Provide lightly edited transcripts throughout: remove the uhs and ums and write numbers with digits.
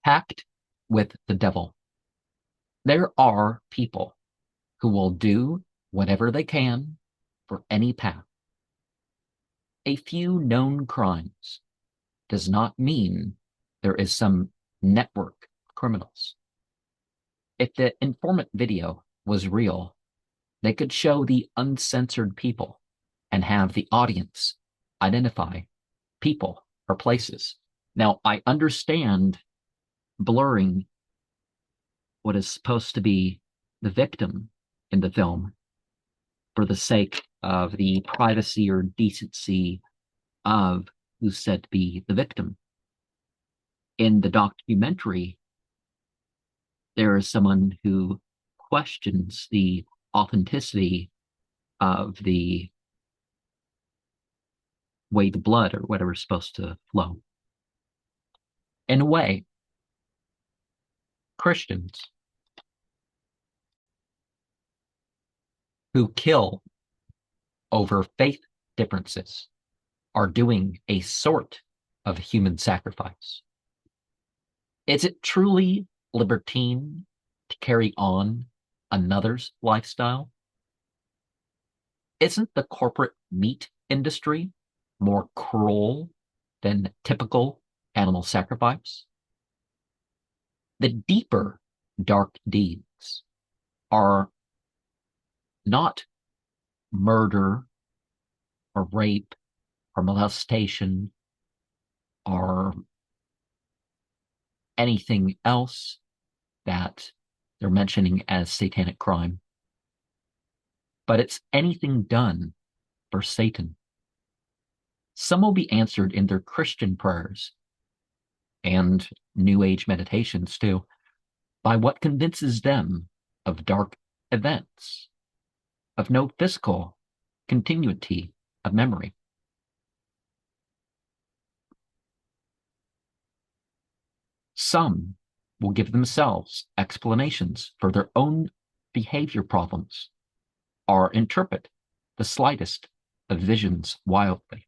Pact with the devil. There are people who will do whatever they can for any path. A few known crimes does not mean there is some network of criminals. If the informant video was real, they could show the uncensored people and have the audience identify people or places. Now, I understand blurring what is supposed to be the victim in the film for the sake of the privacy or decency of who's said to be the victim. In the documentary, there is someone who questions the authenticity of the way the blood or whatever is supposed to flow. In a way, Christians who kill over faith differences are doing a sort of human sacrifice. Is it truly libertine to carry on another's lifestyle? Isn't the corporate meat industry more cruel than typical animal sacrifice? The deeper dark deeds are not murder or rape or molestation or anything else that they're mentioning as satanic crime, but it's anything done for Satan. Some will be answered in their Christian prayers and New Age meditations too, by what convinces them of dark events, of no physical continuity of memory. Some will give themselves explanations for their own behavior problems or interpret the slightest of visions wildly.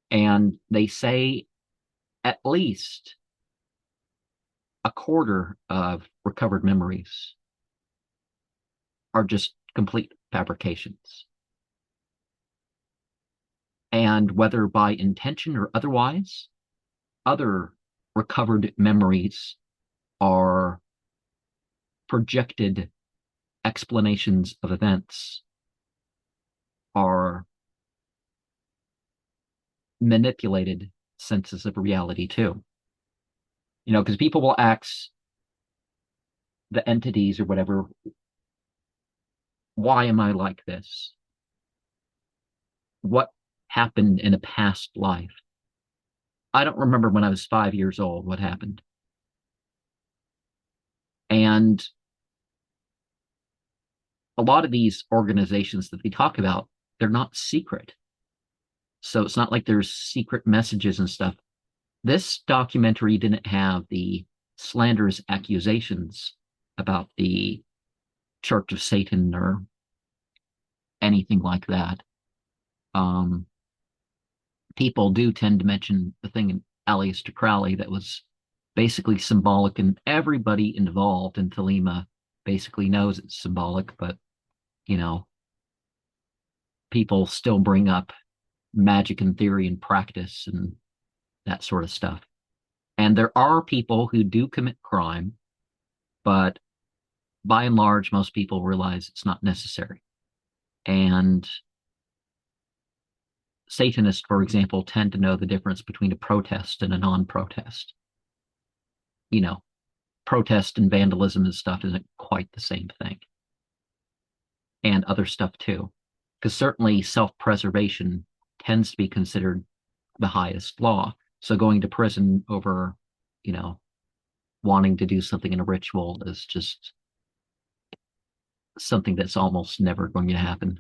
And they say at least a quarter of recovered memories are just complete fabrications. And whether by intention or otherwise, other recovered memories are projected explanations of events, are manipulated senses of reality too. You know, because people will ask the entities or whatever, why am I like this? What happened in a past life? I don't remember when I was 5 years old what happened. And a lot of these organizations that they talk about, they're not secret. So it's not like there's secret messages and stuff. This documentary didn't have the slanderous accusations about the Church of Satan or anything like that. People do tend to mention the thing in Aleister Crowley that was basically symbolic, and everybody involved in Thelema basically knows it's symbolic, but, you know, people still bring up magic and theory and practice and that sort of stuff. And there are people who do commit crime, but by and large, most people realize it's not necessary. And Satanists, for example, tend to know the difference between a protest and a non-protest. You know, protest and vandalism and stuff isn't quite the same thing. And other stuff too. Because certainly self-preservation tends to be considered the highest law. So going to prison over, you know, wanting to do something in a ritual is just something that's almost never going to happen.